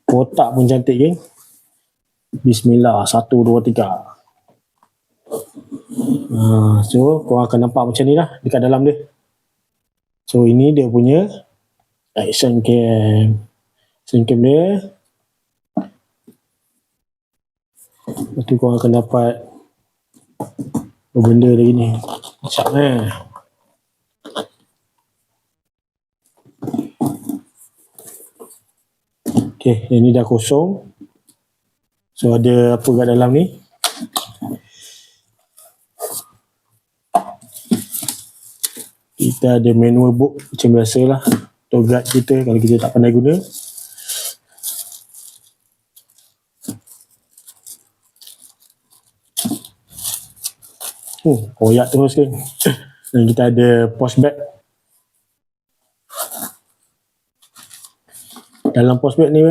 Kotak pun cantik, geng. Bismillah, 1, 2, 3. So korang akan nampak macam ni lah dekat dalam dia. So ini dia punya action cam. Action cam dia. Lepas tu korang akan dapat benda lagi ni. Macam Okay, yang ni dah kosong. So ada apa kat dalam ni? Kita ada manual book macam biasalah. Tour guide kita kalau kita tak pandai guna. Koyak terus kan. Dan kita ada post bag. Dalam post bag ni